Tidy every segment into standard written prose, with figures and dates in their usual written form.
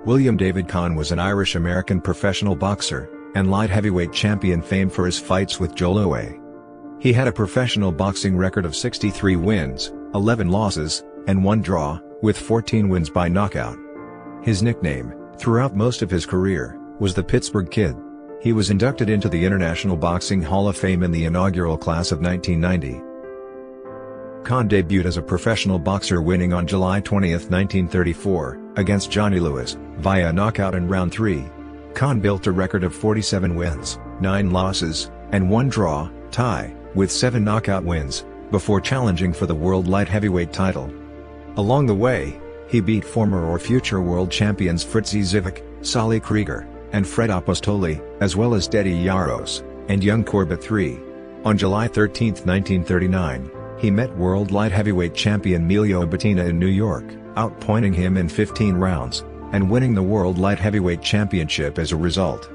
William David Conn was an Irish-American professional boxer, and light heavyweight champion famed for his fights with Joe Louis. He had a professional boxing record of 63 wins, 11 losses, and 1 draw, with 14 wins by knockout. His nickname, throughout most of his career, was the Pittsburgh Kid. He was inducted into the International Boxing Hall of Fame in the inaugural class of 1990. Conn debuted as a professional boxer, winning on July 20, 1934, against Johnny Lewis, via knockout in round 3. Conn built a record of 47 wins, 9 losses, and 1 draw, tie, with 7 knockout wins, before challenging for the world light heavyweight title. Along the way, he beat former or future world champions Fritzie Zivic, Krieger and Fred Apostoli, as well as Yarosz and young Corbett III. On July 13, 1939, he met world light heavyweight champion Emilio Bettina in New York, outpointing him in 15 rounds, and winning the world light heavyweight championship as a result.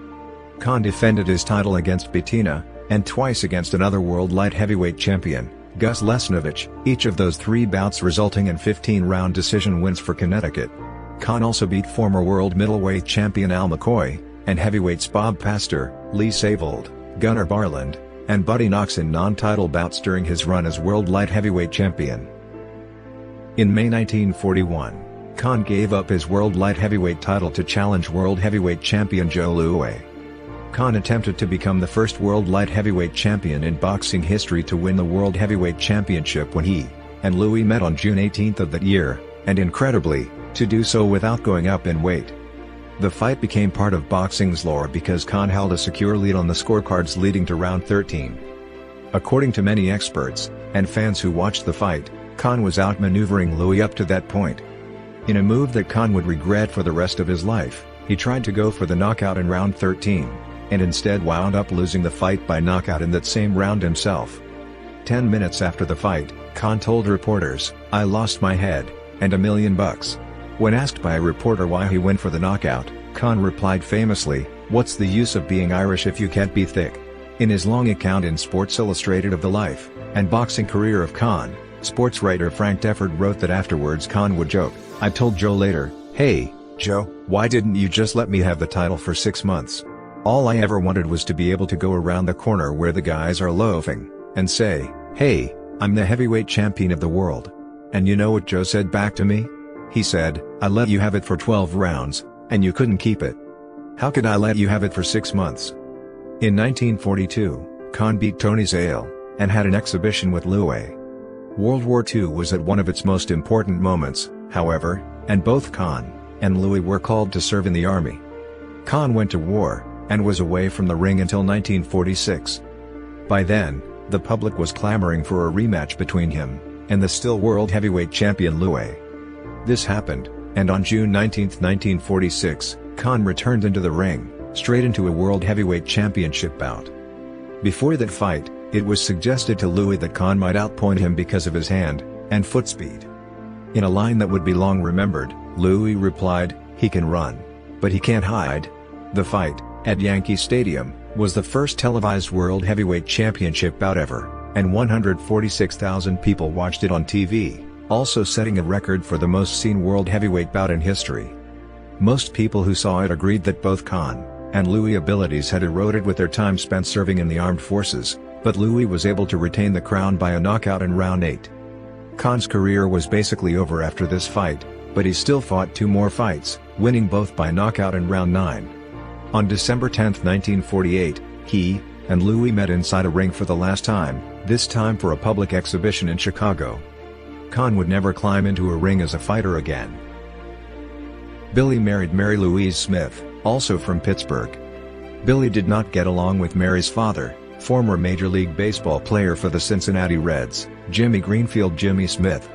Conn defended his title against Bettina, and twice against another world light heavyweight champion, Gus Lesnovich, each of those 3 bouts resulting in 15-round decision wins for Connecticut. Conn also beat former world middleweight champion Al McCoy, and heavyweights Bob Pastor, Lee Savold, Gunnar Barland, and Buddy Knox in non-title bouts during his run as world light heavyweight champion. In May 1941, Conn gave up his world light heavyweight title to challenge world heavyweight champion Joe Louis. Conn attempted to become the first world light heavyweight champion in boxing history to win the World Heavyweight Championship when he and Louis met on June 18 of that year, and incredibly, to do so without going up in weight. The fight became part of boxing's lore because Conn held a secure lead on the scorecards leading to round 13. According to many experts, and fans who watched the fight, Conn was outmaneuvering Louis up to that point. In a move that Conn would regret for the rest of his life, he tried to go for the knockout in round 13, and instead wound up losing the fight by knockout in that same round himself. 10 minutes after the fight, Conn told reporters, "I lost my head, and $1 million." When asked by a reporter why he went for the knockout, Conn replied famously, "What's the use of being Irish if you can't be thick?" In his long account in Sports Illustrated of the life and boxing career of Conn, sports writer Frank Deford wrote that afterwards Conn would joke, "I told Joe later, 'Hey, Joe, why didn't you just let me have the title for 6 months? All I ever wanted was to be able to go around the corner where the guys are loafing, and say, hey, I'm the heavyweight champion of the world.' And you know what Joe said back to me? He said, 'I let you have it for 12 rounds, and you couldn't keep it. How could I let you have it for 6 months?'" In 1942, Conn beat Tony Zale, and had an exhibition with Louis. World War II was at one of its most important moments, however, and both Conn and Louis were called to serve in the army. Conn went to war, and was away from the ring until 1946. By then, the public was clamoring for a rematch between him and the still world heavyweight champion Louis. This happened, and on June 19, 1946, Conn returned into the ring, straight into a world heavyweight championship bout. Before that fight, it was suggested to Louis that Conn might outpoint him because of his hand and foot speed. In a line that would be long remembered, Louis replied, "He can run, but he can't hide." The fight, at Yankee Stadium, was the first televised World Heavyweight Championship bout ever, and 146,000 people watched it on TV, also setting a record for the most seen World Heavyweight bout in history. Most people who saw it agreed that both Conn and Louis' abilities had eroded with their time spent serving in the armed forces, but Louis was able to retain the crown by a knockout in round 8. Conn's career was basically over after this fight, but he still fought 2 more fights, winning both by knockout in round 9. On December 10, 1948, he and Louis met inside a ring for the last time, this time for a public exhibition in Chicago. Conn would never climb into a ring as a fighter again. Billy married Mary Louise Smith, also from Pittsburgh. Billy did not get along with Mary's father, former Major League Baseball player for the Cincinnati Reds, Jimmy Greenfield Jimmy Smith.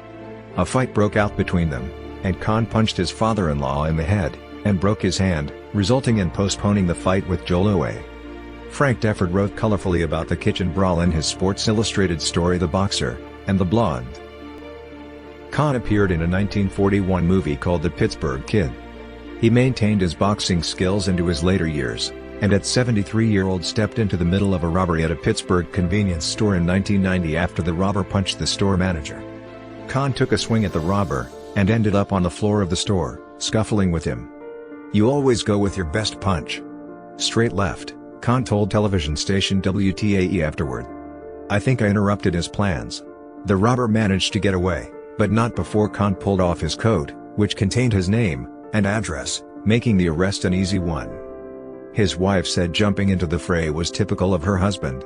A fight broke out between them, and Conn punched his father-in-law in the head, and broke his hand, resulting in postponing the fight with Joe Louis. Frank Deford wrote colorfully about the kitchen brawl in his Sports Illustrated story The Boxer and the Blonde. Conn appeared in a 1941 movie called The Pittsburgh Kid. He maintained his boxing skills into his later years, and at 73-year-old stepped into the middle of a robbery at a Pittsburgh convenience store in 1990 after the robber punched the store manager. Conn took a swing at the robber, and ended up on the floor of the store, scuffling with him. You always go with your best punch. Straight left, Conn told television station WTAE afterward. I think I interrupted his plans. The robber managed to get away, but not before Conn pulled off his coat, which contained his name and address, making the arrest an easy one. His wife said jumping into the fray was typical of her husband.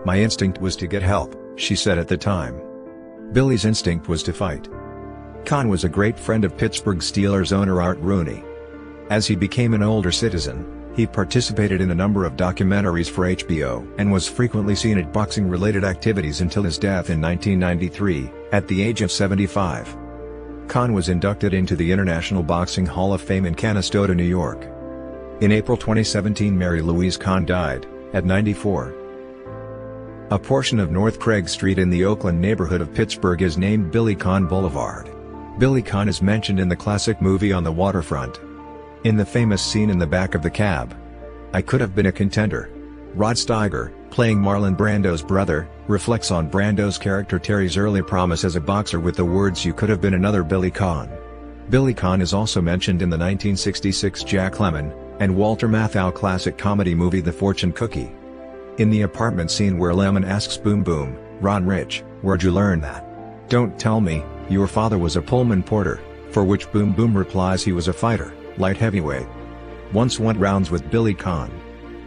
My instinct was to get help, she said at the time. Billy's instinct was to fight. Conn was a great friend of Pittsburgh Steelers owner Art Rooney. As he became an older citizen, he participated in a number of documentaries for HBO and was frequently seen at boxing-related activities until his death in 1993, at the age of 75. Conn was inducted into the International Boxing Hall of Fame in Canastota, New York. In April 2017, Mary Louise Conn died, at 94. A portion of North Craig Street in the Oakland neighborhood of Pittsburgh is named Billy Conn Boulevard. Billy Conn is mentioned in the classic movie On the Waterfront. In the famous scene in the back of the cab, "I could have been a contender." Rod Steiger, playing Marlon Brando's brother, reflects on Brando's character Terry's early promise as a boxer with the words "You could have been another Billy Conn." Billy Conn is also mentioned in the 1966 Jack Lemmon and Walter Matthau classic comedy movie The Fortune Cookie. In the apartment scene where Lemmon asks Boom Boom, "Ron Rich, where'd you learn that?" "Don't tell me, your father was a Pullman porter," for which Boom Boom replies he was a fighter, light heavyweight. Once went rounds with Billy Conn.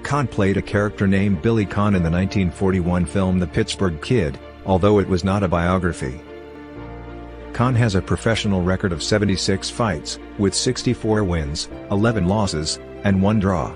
Conn played a character named Billy Conn in the 1941 film The Pittsburgh Kid, although it was not a biography. Conn has a professional record of 76 fights, with 64 wins, 11 losses, and 1 draw.